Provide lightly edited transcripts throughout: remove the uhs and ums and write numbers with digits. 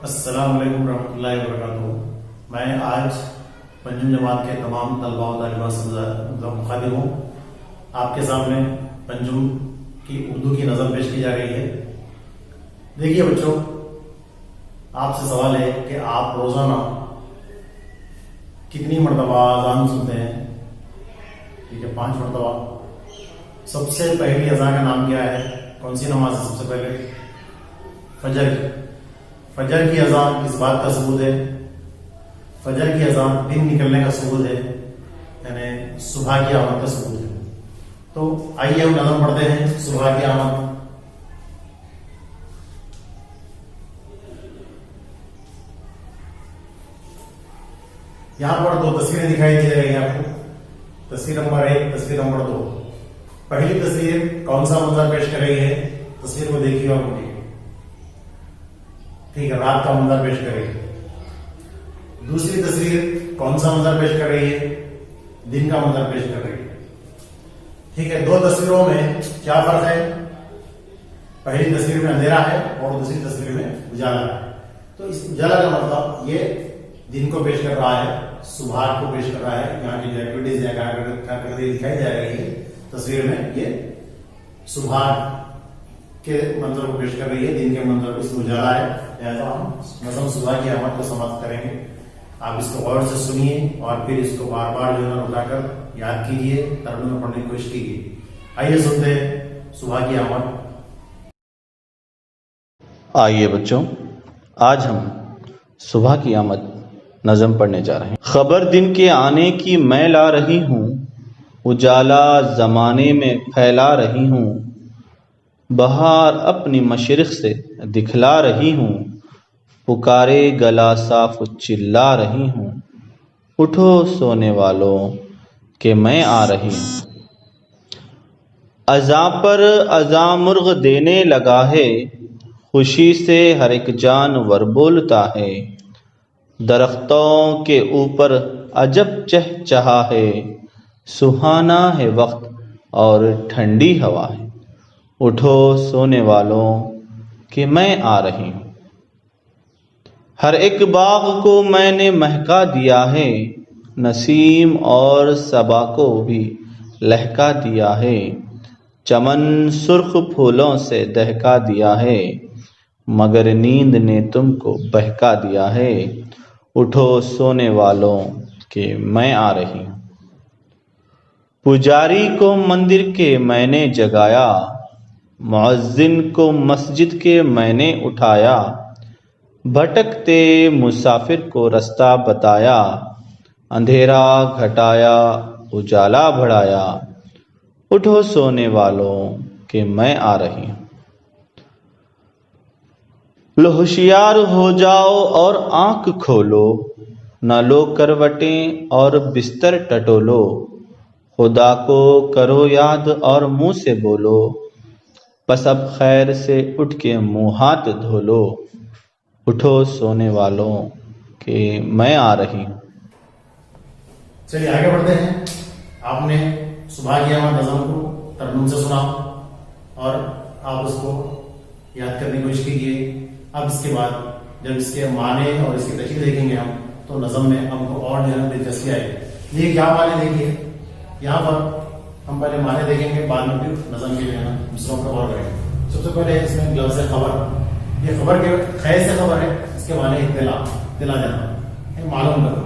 अस्सलाम वालेकुम रहमतुल्लाहि व बरकातुहू। मैं आज पंजुम जमात के तमाम तलबा व तालिबात से मुखातिब हूँ। आपके सामने पंजुम की उर्दू की नज़म पेश की जा रही है। देखिए बच्चों, आपसे सवाल है कि आप रोजाना कितनी मरतबा अजान सुनते हैं? ठीक है, 5 मरतबा। सबसे पहली अजान का नाम क्या है? कौन सी नमाज है सबसे पहले? फजर। फजर की अजान किस बात का सबूत है? फजर की अजान दिन निकलने का सबूत है, यानी सुबह की आमद का सबूत है। तो आइए हम नज़म पढ़ते हैं सुबह की आमद। यहां पर 2 तस्वीरें दिखाई दे रही हैं आपको। तस्वीर नंबर 1, तस्वीर नंबर 2। पहली तस्वीर कौन सा मंजर पेश कर रही है? तस्वीर को देखिए और बोलिए। ठीक है, रात का मंजर पेश कर रही है। दूसरी तस्वीर कौन सा मंजर पेश कर रही है? दिन का मंजर पेश कर रही है। ठीक है, 2 तस्वीरों में क्या फर्क है? पहली तस्वीर में अंधेरा है और दूसरी तस्वीर में उजाला है। तो इस उजाला का मतलब ये दिन को पेश कर रहा है, सुबह को पेश कर रहा है। यहाँ की जो एक्टिविटीज है, कार्य दिखाई जा रही है तस्वीर में, ये सुबह के मंजर को पेश कर रही है, दिन के मंजर को। इसमें उजाला है, लिहाजा हम नज़म सुबह की आमद को समाप्त करेंगे। आप इसको गौर से सुनिए और फिर इसको बार बार जो है उठाकर याद कीजिए, तर्जुमे में पढ़ने की कोशिश कीजिए। आइए सुनते हैं सुबह की आमद। आइए बच्चों, आज हम सुबह की आमद नज़म पढ़ने जा रहे हैं। खबर दिन के आने की मैं ला रही हूँ, उजाला जमाने में फैला रही हूँ। बहार अपनी मशरिक से दिखला रही हूँ, पुकारे गला साफ चिल्ला रही हूँ। उठो सोने वालों के मैं आ रही हूँ। अज़ा पर अज़ा मुर्ग देने लगा है, खुशी से हर एक जानवर बोलता है। दरख्तों के ऊपर अजब चहचहा है, सुहाना है वक्त और ठंडी हवा है। उठो सोने वालों कि मैं आ रही हूँ। हर एक बाग को मैंने महका दिया है, नसीम और सबा को भी लहका दिया है। चमन सुर्ख फूलों से दहका दिया है, मगर नींद ने तुमको बहका दिया है। उठो सोने वालों कि मैं आ रही हूँ। पुजारी को मंदिर के मैंने जगाया, मुअज्जिन को मस्जिद के मैंने उठाया। भटकते मुसाफिर को रास्ता बताया, अंधेरा घटाया उजाला बढ़ाया। उठो सोने वालों कि मैं आ रही हूँ। लो होशियार हो जाओ और आंख खोलो, न लो करवटें और बिस्तर टटोलो। खुदा को करो याद और मुंह से बोलो, बस अब खैर से उठ के मुंह हाथ धो लो। उठो सोने वालों कि मैं आ रही हूँ। चलिए आगे बढ़ते हैं। आपने सुबह की आमद नज़म को तर्जुमे से सुना और आप उसको याद करने की कोशिश कीजिए। अब इसके बाद जब इसके माने और इसकी तशरीह देखेंगे हम, तो नज़म में हमको और जो है दिलचस्पी आएगी। ये क्या माने देखिए, यहाँ पर हम पहले माने देखेंगे, बाद में फिर नज़म के जो है दूसरों पर गौर करेंगे। सबसे पहले इसमें लफ्ज़ है खबर। ये खबर के खैर से खबर है, इसके माने इत्तिला, इत्तिला जाना, मालूम करना।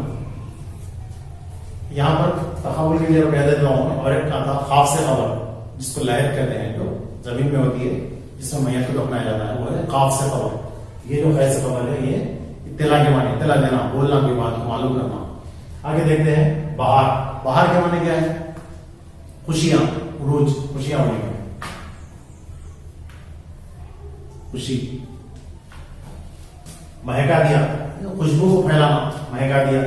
यहाँ पर तखावुल के लिए कह देता हूँ, और एक था खाफ से खबर, जिसको लहर कहते हैं, जो जमीन में होती है, जिसमें मैयत को दफनाया जाता है, वो है खाफ से खबर। ये जो खैर से खबर है, ये इत्तिला के माने, इत्तिला देना, बोलना कोई बात को मालूम करना। आगे देखते हैं बहार। बहार के माने क्या है? खुशियां, उरूज, खुशियां होने में, खुशी। महका दिया, खुशबू को फैलाना, महका दिया।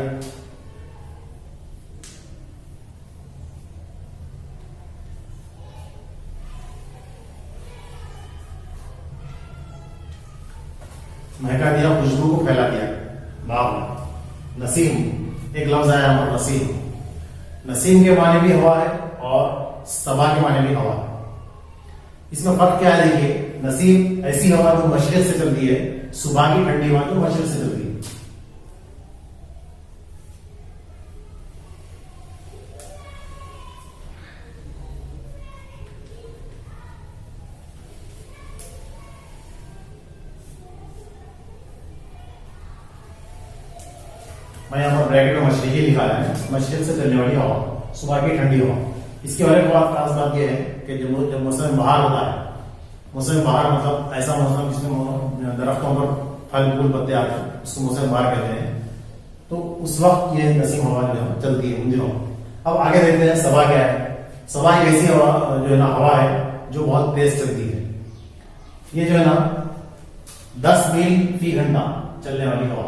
महका दिया, खुशबू को फैला दिया। बाब। नसीम, एक लफ्ज आया हमारा नसीम। नसीम के माने भी हवा है और सबा के माने भी हवा है। इसमें फर्क क्या है? देखिए, नसीम ऐसी हवा जो मशरिक से चलती है, सुबह की ठंडी हवा जो मशरिक से चलती है। मैं यहाँ पर ब्रैकेट में मशरिक ही लिखा है, मशरिक से चलने वाली हवा, सुबह की ठंडी हवा। इसकी और एक बात खास बात यह है कि जब मौसम बहार होता है, मौसम बहार मतलब ऐसा मौसम जिसमें दरख्तों पर फल फूल पत्ते आते हैं, उसको मौसम बहार कहते हैं। तो उस वक्त ये नसीम हवा जो है चलती है उन दिनों। अब आगे देखते हैं सबा क्या है। सबा एक ऐसी हवा जो है ना, हवा है जो बहुत तेज चलती है। ये जो है ना 10 मील फी घंटा चलने वाली हवा,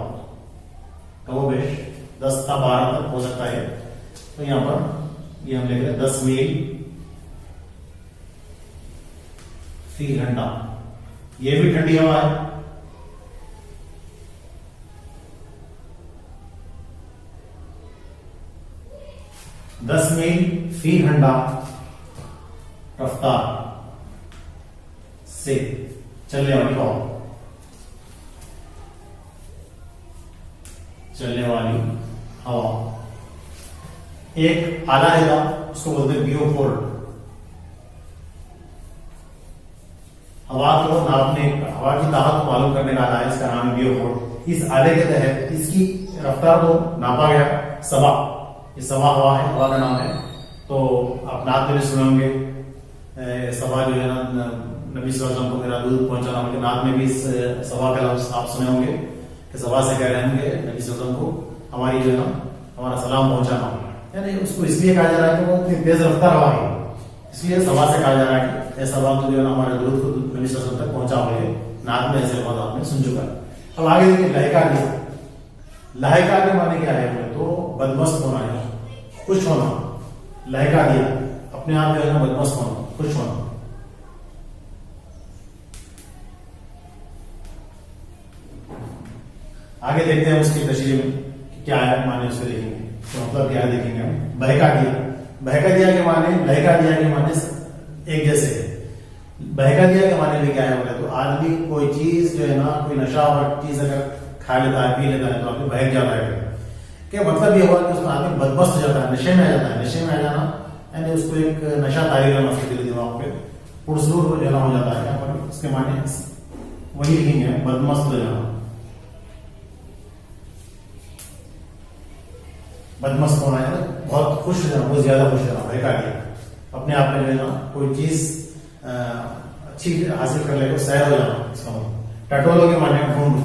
वो बेश 10 या 12 तक हो सकता है। तो यहां पर ये हम लिख रहे हैं 10 मील फी घंटा। ये भी ठंडी हवा है। दस मील फी घंटा रफ्तार से चलने वाली हवा, चलने वाली हवा। एक आला रहेगा, उसको बोलते हैं बियोफोर्ड। हवा को नापने, हवा की ताकत को मालूम करने का आला है, इसका नाम है बियोफोर्ड। इस आले के तहत इसकी रफ्तार को नापा गया। सबा, ये सबा हवा है, हवा का नाम है। तो आप नात में भी सुने होंगे, सबा जो है ना, नबी सल्लल्लाहु अलैहि वसल्लम को मेरा दूध पहुंचाना, उनके नात में भी इस सबा का लफ्ज आप सुने होंगे कि सबा से कह रहे होंगे नबी सल्लल्लाहु अलैहि वसल्लम को हमारी जो है ना, हमारा सलाम पहुंचाना। यानी उसको इसलिए कहा जा रहा है कि वो इतनी तेज रफ्तार हवा है, इसलिए सबा से कहा जा रहा है कि ऐसा बात जो है ना हमारे दूध को नबी सल्लल्लाहु अलैहि वसल्लम तक पहुंचा हुए। नात में ऐसे बात आपने सुन चुका है। अब आगे देखिए लहका दिया। लहका के माने क्या है? तो बदमस्त होना है, खुश होना। लहका दिया अपने आप जो है ना बदमस्त होना, खुश होना। आगे देखते हैं उसकी तशरीह में क्या है माने, उसको देखेंगे तो मतलब क्या है देखेंगे हम। बहका दिया, बहका दिया के माने, लहका दिया के माने एक जैसे है। बहका दिया के माने में क्या है बोले तो आदमी कोई चीज जो है ना, कोई नशा और चीज अगर खा लेता है, पी लेता है तो आदमी बहक जाता है। क्या मतलब ये हुआ कि उसमें आदमी बदमस्त हो जाता है, नशे में आ जाता है। नशे में आ जाना यानी उसको एक नशा तारीख है मस्ती के दिमाग पे पुरसरूर हो जाना हो जाता है। यहाँ पर उसके माने वही लिखेंगे, बदमस्त हो जाना, बदमस्त होना है, बहुत खुश हो जाना, बहुत ज्यादा खुश होना। बहका दिया अपने आप में जो है ना कोई चीज अच्छी हासिल कर लेगा, सैर हो जाना इसका मतलब। टटोलो के माने ढूंढ,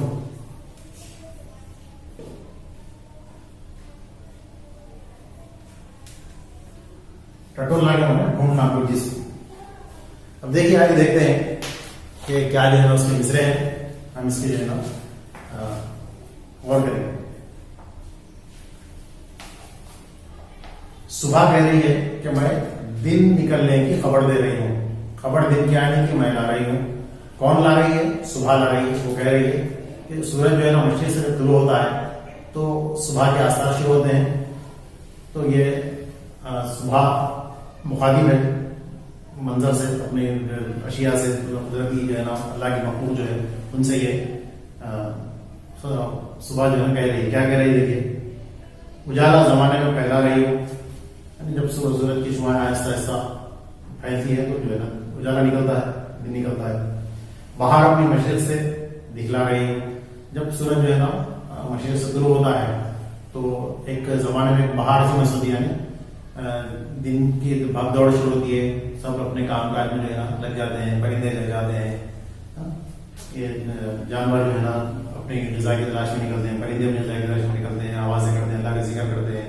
टटोलना के माने ढूंढना कोई चीज। अब देखिए आगे देखते हैं कि क्या जो है ना उसके मिसरे हैं, हम इसके जो है ना गौर करेंगे। सुबह कह रही है कि मैं दिन निकलने की खबर दे रही हूँ। खबर दिन क्या आने की मैं ला रही हूँ। कौन ला रही है? सुबह ला रही है। वो कह रही है कि सूरज जो है ना मशरिक से जब तुलू होता है तो सुबह के आसपास शुरू होते हैं। तो ये सुबह मुखातिब है मंजर से, अपने अशिया से, कुदरती जो है ना अल्लाह की मखलूक जो है उनसे ये सुबह जो है कह रही है। क्या कह रही है? देखिए, उजाला जमाने में फैला रही हो। जब सूरज की शुआएं आहिस्ता आहिस्ता फैलती है तो जो है ना उजाला निकलता है, दिन निकलता है। बाहर अपनी मशरिक से दिखला रही हो। जब सूरज जो है ना मशरिक से शुरू होता है तो एक जमाने में बाहर से महसूस यानी दिन की भागदौड़ शुरू होती है। सब अपने काम काज में जो है ना लग जाते हैं, परिंदे लग जाते हैं, ये जानवर जो है ना अपनी ग़िज़ा की तलाश में निकलते हैं, परिंदे अपनी ग़िज़ा की तलाश में निकलते हैं, आवाज़ें करते हैं, अल्लाह का जिक्र करते हैं।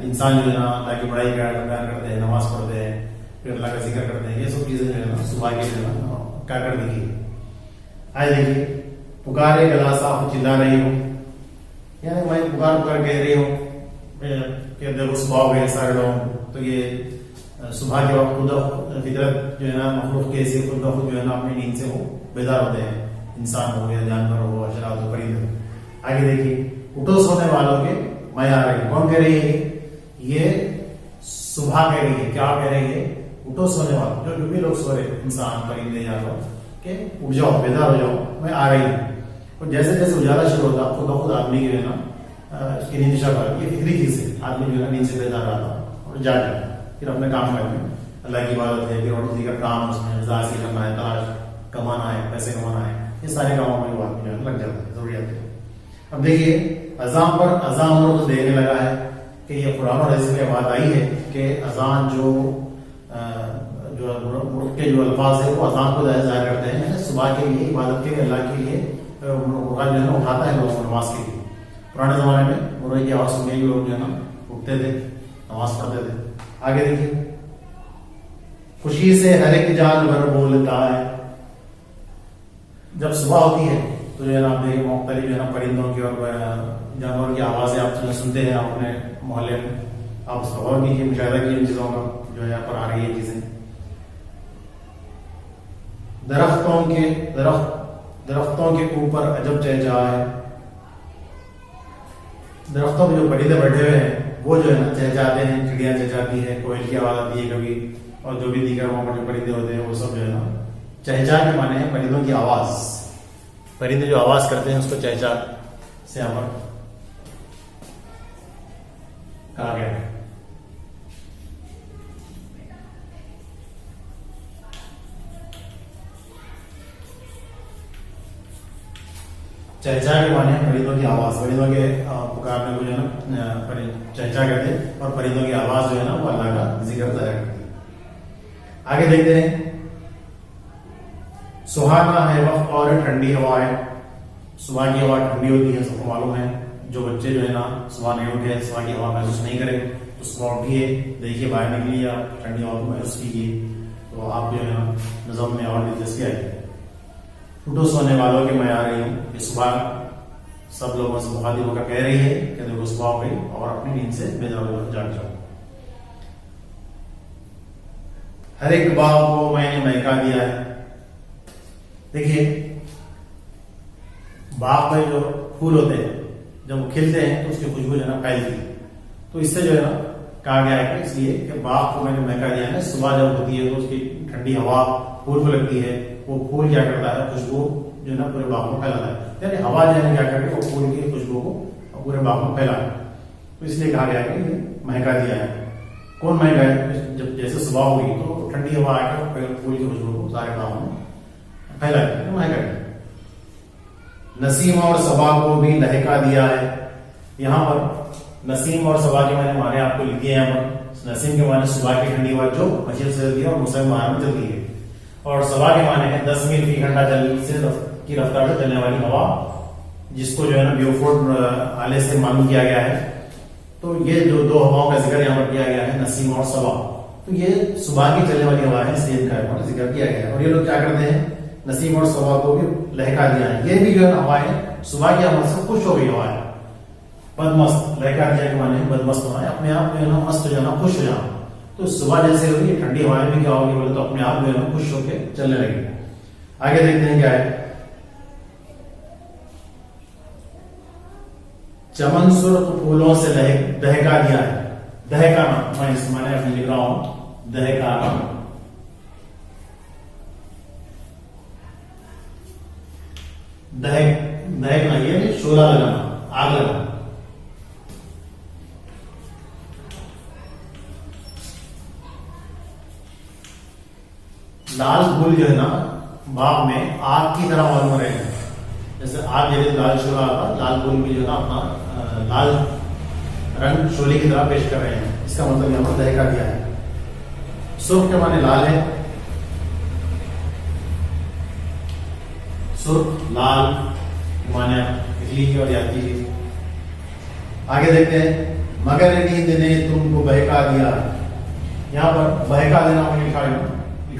इंसान जो है ना अल्लाह की बड़ाई का बयान करते हैं, नमाज पढ़ते हैं, फिर अल्लाह का जिक्र करते हैं। ये सब चीजें जो है ना सुबह की जो है ना क्या कर देखिए। आए देखिए, पुकारे गला साफ चिल्ला रही हूँ, यानी मैं पुकार पुकार कह रही हूँ कि देखो सुबह हो गए सारे लोग। तो ये सुबह के वक्त खुद फितरत जो है ना मखलूक के ऐसे खुद जो है ना अपनी नींद से वो बेदार होते हैं, इंसान हो या जानवर हो, अशरात हो, परिंदे। आगे देखिए, उठो सोने वालों के मैं आ रही हूँ। कौन कह रही है? ये सुबह कह रही है। क्या कह रही है? उठो सोने वालों, जो भी लोग सो रहे, इंसान, परिंदे, जानवर, के उठ जाओ, बेदार हो जाओ, मैं आ रही हूँ। तो जैसे जैसे उजाला शुरू होता खुद ब खुद आदमी जो है ना उसकी नींद शब ये फिक्री चीज है। आदमी जो है ना नींद से बेदार रहा था और जाग गया, फिर अपने काम करने अल्लाह की इबादत है, फिर और उसी का काम उसमें हासिल करना है, तलाश कमाना है, पैसे कमाना है, ये सारे कामों में वो आदमी जो है लग जाता है, जरूरियात है। अब देखिए अजान पर अजान और तो देने लगा है कि ये कुरान और हदीस में बात आई है कि अजान जो के जो अल्फाज है वो अजान को जाहिर करते हैं, सुबह के लिए, इबादत के लिए, अल्लाह के लिए कुरान जो है ना उठाता है लोगों को नमाज के लिए। पुराने जमाने में मुर्गे की आवाज सुनने के लोग जो है ना उठते थे, नमाज पढ़ते थे। आगे देखिए, खुशी से हर एक जानवर बोलता है। जब सुबह होती है तो जो है ना आप देखिए मुख्तलिफ जो है ना परिंदों की और जानवरों की आवाजें आप सुनते हैं अपने मोहल्ले में। आप उसका गौर कीजिए, मुशाहिदा कीजिए इन चीजों का जो है यहाँ पर आ रही है चीजें। दरख्तों के ऊपर अजब चहचहा है। दरख्तों में जो परिंदे बैठे हुए हैं वो जो है ना चहचहाते हैं, चिड़िया चहचहाती है, कोयल की आवाज आती है कभी, और जो भी दीगर वहां पर जो परिंदे होते हैं वो सब जो है ना चहचहा के माने हैं परिंदों की आवाज। परिंदे जो आवाज करते हैं उसको चहचहा से यहाँ पर कहा गया है। चहचहा के माने परिंदों की आवाज, परिंदों के पुकारने को जो है ना चहचहा कहते हैं, और परिंदों की आवाज जो है ना वो अल्लाह का जिक्र जाहिर करती है। आगे देखते हैं, सुहाना है वक्त और ठंडी हवा है। सुबह की हवा ठंडी होती है, सबको मालूम है। जो बच्चे जो है ना सुबह नहीं उठे, सुबह की हवा महसूस नहीं करे, तो सुबह उठिए, देखिए बाहर निकलिए, आप ठंडी हवा को महसूस कीजिए, तो आप जो है ना निजाम में और दिलचस्पी आएगी। उठो सोने वालों के मैं आ रही हूँ कि सुबह सब लोगों से मुखातिब होकर कह रही है कि देखो सुबह हो गई और अपनी नींद से बेदार होकर जाग जाओ। हर एक बाग को मैंने महका दिया है। देखिए बाग में जो फूल होते हैं जब वो खिलते हैं तो उसकी खुशबू जो है ना फैलती है, तो इससे जो है ना कहा गया है कि इसलिए कि बाग को मैंने महका दिया है। सुबह जब होती है तो उसकी ठंडी हवा फूल को लगती है, वो फूल क्या करता है, खुशबू जो है ना पूरे बाग में फैलाता है, यानी हवा जो है क्या करके वो फूल की खुशबू को पूरे बाग में फैला है। तो इसलिए कहा गया है कि महका दिया है। कौन महका है? जब जैसे सुबह होगी तो ठंडी हवा आकर फूल की खुशबू को सारे बाग में फैला है, महका दिया। नसीम और सबा को भी लहका दिया है। यहाँ पर नसीम और सबा के माने आपको लिख दिए यहाँ पर। नसीम के माने सुबह की ठंडी हवा जो मशीन से चलती है और मौसम बाहर में चलती है, और सबा के माने है 10 मील फी घंटा की रफ्तार से चलने वाली हवा, जिसको जो है ना ब्यूफोर्ड आले से मालूम किया गया है। तो ये जो दो हवाओं का जिक्र यहाँ पर किया गया है, नसीम और सबा, तो ये सुबह की चलने वाली हवा है, इसलिए इनका जिक्र किया गया है। और ये लोग क्या करते हैं, नसीम और सबा को भी लहका दिया है। ये भी जो है हवा है सुबह की हवा से खुश हो गई हवा है, बदमस्त। लहका दिया के माने बदमस्त होना है, अपने आप जो है ना मस्त हो जाना, खुश हो जाना। तो सुबह जैसे होगी ठंडी हवाएं भी क्या होगी बोले तो अपने आप जो है ना खुश होकर चलने लगी। आगे देखते हैं क्या है। चमन सुर्ख फूलों से दहका दिया है। दहकाना मैं इस माने अपने लिख रहा हूं, दहकाना। दहकना ये शोला लगाना, आग लगाना। लाल फूल जो है ना बाग में आग की तरह मालूम रहे हैं, जैसे आग जैसे लाल शोला आता, लाल फूल भी जो है ना अपना लाल रंग शोले की तरह पेश कर रहे हैं। इसका मतलब यहाँ पर दहका दिया है। सुर्ख के माने लाल है, सुर्ख लाल माने लिखी और याद कीजिए। आगे देखते हैं, मगर नींद ने तुमको बहका दिया। यहाँ पर बहका देना मैंने लिखा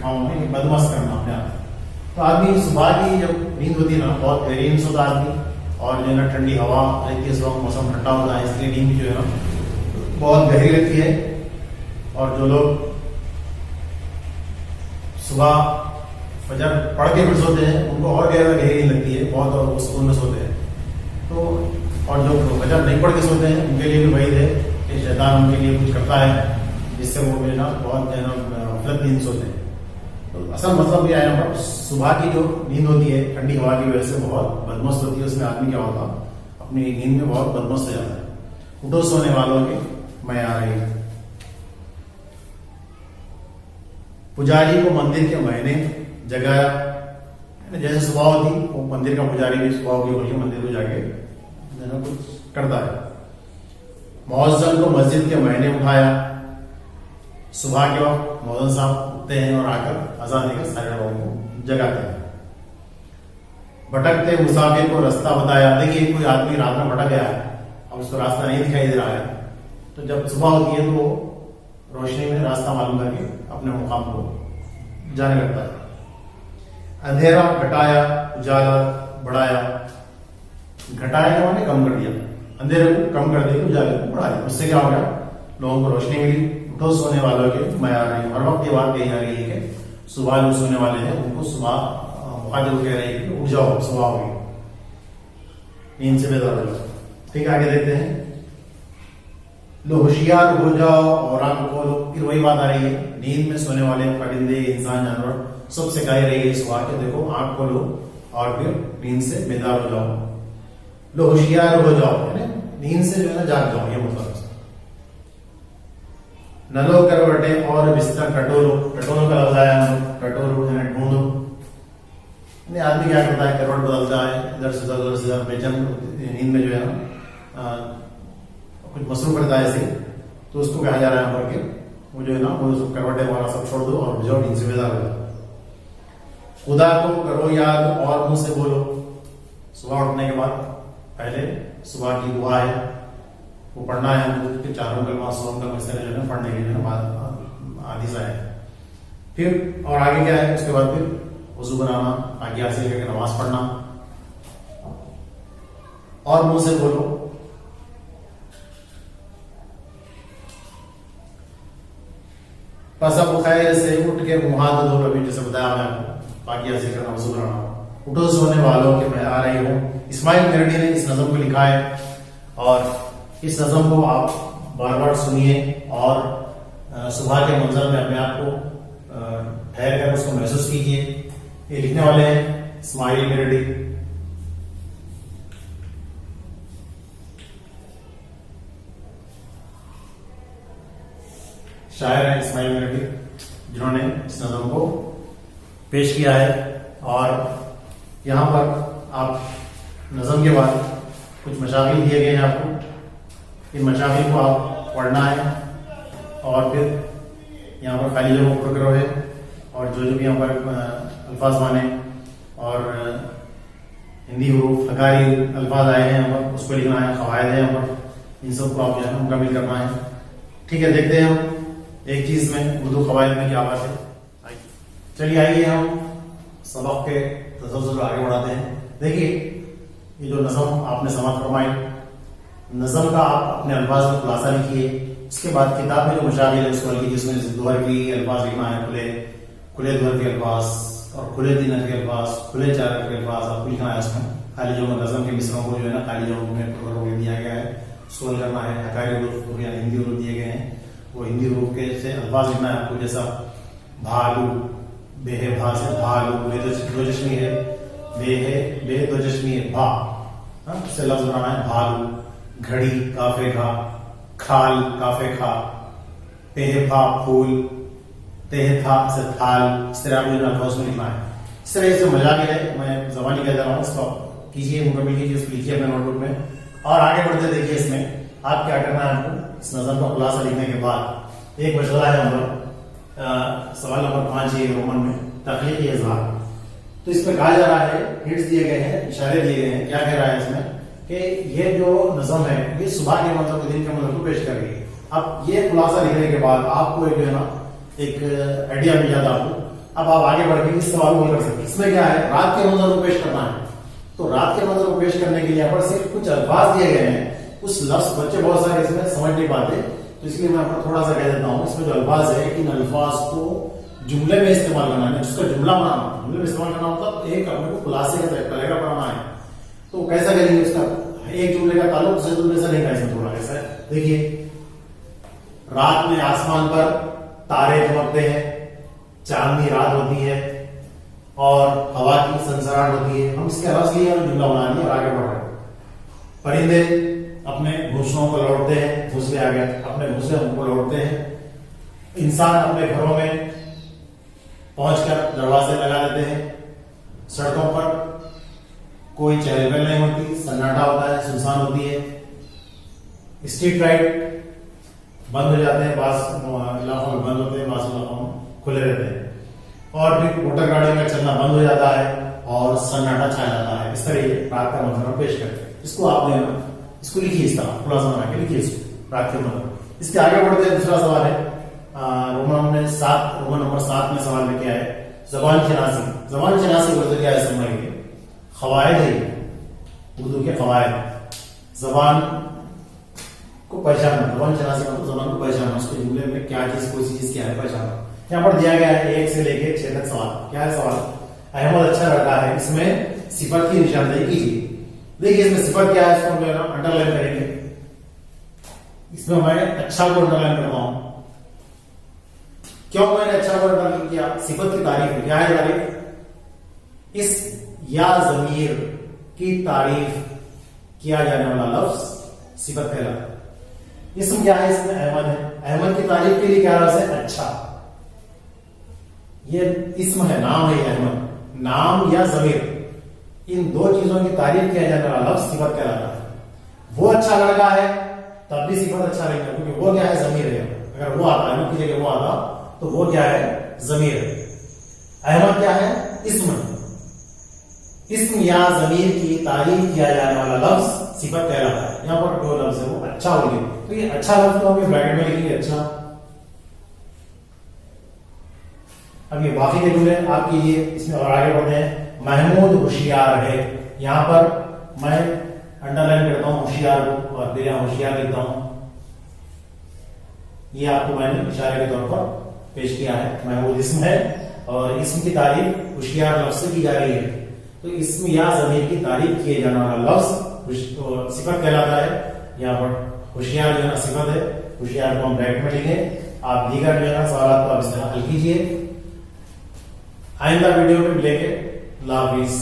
हूं, बदमस्त करना अपने आप। तो आदमी सुबह की जब नींद होती है ना बहुत गहरी नींद होता है आदमी, और जो है ना ठंडी हवा रहती है, इस वक्त मौसम ठंडा होता है, इसलिए नींद जो है ना बहुत गहरी लगती है। और जो लोग सुबह फजर पढ़ के फिर सोते हैं उनको और गहरी नींद लगती है बहुत, और सुकून में सोते हैं। तो और जो फजर नहीं पढ़ के सोते हैं उनके लिए भी वही है कि शैतान उनके लिए कुछ करता है जिससे वो जो है ना बहुत गहरी नींद सोते हैं। तो असल मतलब ये आया पर सुबह की जो नींद होती है ठंडी हवा की वजह से बहुत बदमस्त होती है, उसमें आदमी क्या होता अपनी नींद में बहुत बदमस्त हो जाता है। उठो सोने वालों के मैं आ रही। पुजारी को मंदिर के महीने जगाया, जैसे सुबह होती वो मंदिर का पुजारी भी सुबह होगी बोल के मंदिर को जाके कुछ करता है। मौजन को मस्जिद के महीने उठाया। सुबह के वक्त मौजन साहब उठते हैं और आकर अजान देकर सारे लोगों को जगाते हैं। भटकते मुसाफिर को रास्ता बताया। देखिए कोई आदमी रात में भटक गया है, अब उसको रास्ता नहीं दिखाई दे रहा है, तो जब सुबह होती है तो वो रोशनी में रास्ता मालूम करके अपने मुकाम को जाने लगता है। अंधेरा घटाया, उजाला बढ़ाया। घटाया क्या माने कम कर दिया, अंधेरे को कम कर दिया, उजाले को बढ़ा दिया। उससे क्या हो गया, लोगों को रोशनी मिली। उठो सोने वालों के मैं आ रही हूँ। हर वक्त ये बात कही जा रही है कि सुबह जो सोने वाले हैं उनको सुबह मुखातिब कह रहे हैं कि उठ जाओ, सुबह होगी, नींद से बेदार हो जाओ। ठीक, आगे देखते हैं। लो होशियार हो जाओ और आंख खोलो। फिर वही बात आ रही है, नींद में सोने वाले परिंदे, इंसान, जानवर सब सिखाई रही है सुबह के देखो आंख खोलो और फिर नींद से बेदार हो जाओ। लो होशियार हो जाओ, नींद से जो है ना जाग जाओ, ये मतलब नलो करवटे और बिस्तर टटोलो। टटोलो का लफ्ज आया, टटोलो ढूंढो। आदमी क्या करता है, करवट बदलता है, इधर से उधर से उधर, बेचैन नींद में जो है ना कुछ मसरूफ करता है ऐसे, तो उसको कहा जा रहा है कि वो जो है ना वो करवटे वाला सब छोड़ दो और जाओ नींद से बेदार हो जाओ। खुदा को करो याद और मुंह से बोलो। सुबह उठने के बाद पहले सुबह की दुआ है वो पढ़ना है हमको, चारों कलमा सोम कलमा इस तरह जो है पढ़ने के जो है आदि सा है। फिर और आगे क्या है, उसके बाद फिर वजू बनाना, आगे हासिल करके नमाज पढ़ना और मुंह से बोलो। बस अब खैर से उठ के मुंह हाथ धो, अभी जैसे बताया मैं आपको, बाकी हासिल करना, वजू बनाना। उठो सोने वालों के मैं आ रही हूँ। इस्माइल मेरडी ने इस नज़म को लिखा है और इस नज़म को आप बार बार सुनिए और सुबह के मंजर में अपने आप को ठहर कर उसको महसूस कीजिए। ये लिखने वाले हैं इस्माइल मेरडी। शायर है इस्माइल मेरडी, जिन्होंने इस नज़म को पेश किया है। और यहाँ पर आप नज़म के बाद कुछ मशागिल दिए गए हैं आपको, इन मशागिल को आप पढ़ना है और फिर यहाँ पर खाली जगह पूरा करो है और जो भी यहाँ पर अल्फाज माने और हिंदी हुरूफ हकारी अल्फाज आए हैं यहाँ पर उसको लिखना है, क़वायद है यहाँ पर, इन सब को आप जो है ना मुकम्मल करना है। ठीक है, देखते हैं हम एक चीज में उर्दू क़वायद में क्या बात है। चलिए आइए हम सबक के तसल्सल आगे बढ़ाते हैं। देखिए ये जो नज़म आपने समाप्त फरमाई, नज़म का आप अपने अल्फाज में खुलासा लिखिए। उसके बाद किताब में जो मशागिल है उसको लिखिए, जिसमें दोहर की अल्फाज लिखना है, खुले दोहर के अल्फाज और खुले तीन के अल्फाज, खुले चार के अल्फाज आपको लिखना है। उसमें खाली जो नज़म के मिसरों को जो है ना खाली जगहों में दिया गया है उसको करना है। हकारी हुरूफ या हिंदी हुरूफ दिए गए हैं, वो हिंदी हुरूफ के से अल्फाज लिखना है आपको, जैसा भालू, बेहे भा से भालू, दो चश्मी है, बे दो चश्मी है, भा, उससे लफ्ज बनाना है भालू। घड़ी काफे खा, खाल काफे खा, पेह फा फूल, तेह था से थाल, इस तरह आपको अल्फाज में लिखना है। इस तरह से मजाक है, मैं ज़बानी कह रहा हूँ, इसको कीजिए, मुकम्मल कीजिए, इसको लिखिए अपने नोटबुक में। और आगे बढ़ते देखिए इसमें आप क्या करना है। आपको इस नज़म का खुलासा लिखने के बाद एक मसला है हम लोग सवाल नंबर 5 है रोमन में, तख्लीक़ी इज़हार। तो इसमें कहा जा रहा है, हिंट्स दिए गए हैं, इशारे दिए गए हैं। क्या कह रहा है इसमें कि ये जो नज़म है ये सुबह के मतलब दिन के मतलब को पेश कर रही है। अब ये खुलासा लिखने के बाद आपको एक जो है ना एक आइडिया मिल जाता है आपको। अब आप आगे बढ़ के इस सवाल को कर सकते हैं। इसमें क्या है, रात के मंजर को पेश करना है। तो रात के मंजर को पेश करने के लिए यहाँ पर सिर्फ कुछ अल्फाज दिए गए हैं। उस लफ्ज बच्चे बहुत सारे इसमें समझ नहीं पाते, तो इसलिए मैं आपको थोड़ा सा कह देता हूँ। इसमें जो अल्फाज है, इन अल्फाज को जुमले में इस्तेमाल करना है, जिसका जुमला बनाना, जुमले में इस्तेमाल करना मतलब एक अपने को खुलासे का तरीका बनाना है। तो कैसा करेंगे, उसका एक जुमले का ताल्लुक दूसरे जुमले से नहीं का, इसमें थोड़ा ऐसा है। देखिए, रात में आसमान पर तारे चमकते हैं, चांदनी रात होती है और हवा की सनसनाहट होती है। हम इसके रस लिए और जुमला बना लिए और आगे बढ़ रहे हैं। परिंदे अपने घोंसलों को लौटते हैं, घोंसले आ गए, अपने घोंसले उनको लौटते हैं। इंसान अपने घरों में पहुंचकर दरवाजे लगा देते हैं। सड़कों पर कोई चहल पहल नहीं होती, सन्नाटा होता है, सुनसान होती है। स्ट्रीट लाइट बंद हो जाते हैं, बास इलाकों में बंद होते हैं, बास इलाकों में खुले रहते हैं। और भी मोटर गाड़ियों का चलना बंद हो जाता है और सन्नाटा छा जाता है। इस तरह रात का मंजर पेश करते हैं। इसको आपने इसको लिखिए, इस तरह खुलासा बना के लिखिए इसको, रात के मंजर। इसके आगे बढ़ते हैं। दूसरा सवाल है रोमन नंबर 7 में सवाल लेके आए, जबान शनासी। जबान शनासी का क्या है समझेंगे। खवायद है उर्दू के खवायद, जबान को पहचानना। जबान शनासी मतलब जबान को पहचानना, उसके जुमले में क्या चीज, कोई चीज क्या है, पहचानना। यहाँ पर दिया गया है 1 से लेके 6 तक सवाल। क्या है सवाल? अहमद अच्छा लड़का है, इसमें सिफत की निशानदेही कीजिए। देखिए इसमें सिफत क्या है, इसको हम अंडरलाइन करेंगे। इसमें मैं अच्छा को अंडरलाइन करता हूं। क्यों मैंने अच्छा को अंडरलाइन किया? सिफत की तारीफ है। क्या है तारीफ? इस या जमीर की तारीफ किया जाने वाला लफ्ज सिफत कहलाता है। इसम क्या है? इसमें अहमद है। अहमद की तारीफ के लिए क्या लफ्ज है? अच्छा। ये इसम है, नाम है अहमद। नाम या जमीर, इन दो चीजों की तारीफ किया जाने वाला लफ्ज सिफत कहलाता है। वो अच्छा लड़का है तब भी सिफत अच्छा रहेगा, क्योंकि वो क्या है? जमीर है। अगर वो आता है की जगह वो आता तो वो क्या है? जमीर है। अहमद क्या है? इस्म। इस्म या जमीर की तारीफ किया जाने वाला लफ्ज सिफत कहलाता है। यहां पर दो लफ्ज है, वो अच्छा हो गया, तो ये अच्छा लफ्ज तो हम ब्रैकेट में लिखेंगे अच्छा। अब ये बाकी के जुमले आप कीजिए। इसमें और आगे बढ़ते हैं। महमूद होशियार है, यहां पर मैं अंडरलाइन करता हूं होशियार को और फिर यहां होशियार लिखता हूं। ये आपको मैंने इशारे के तौर पर पेश किया है। महमूद इसम है और इसम की तारीफ होशियार लफ्ज से की जा रही है, तो इसम या जमीर की तारीफ किए जाने वाला लफ्ज सिफत कहलाता है। यहाँ पर होशियार जो है ना सिफत है, होशियार को हम ब्रैकेट में लिखेंगे। आप दीगर जो है ना सवाल को आप इस तरह हल कीजिए। आइंदा वीडियो में मिलेंगे। अल्लाह हाफिज़।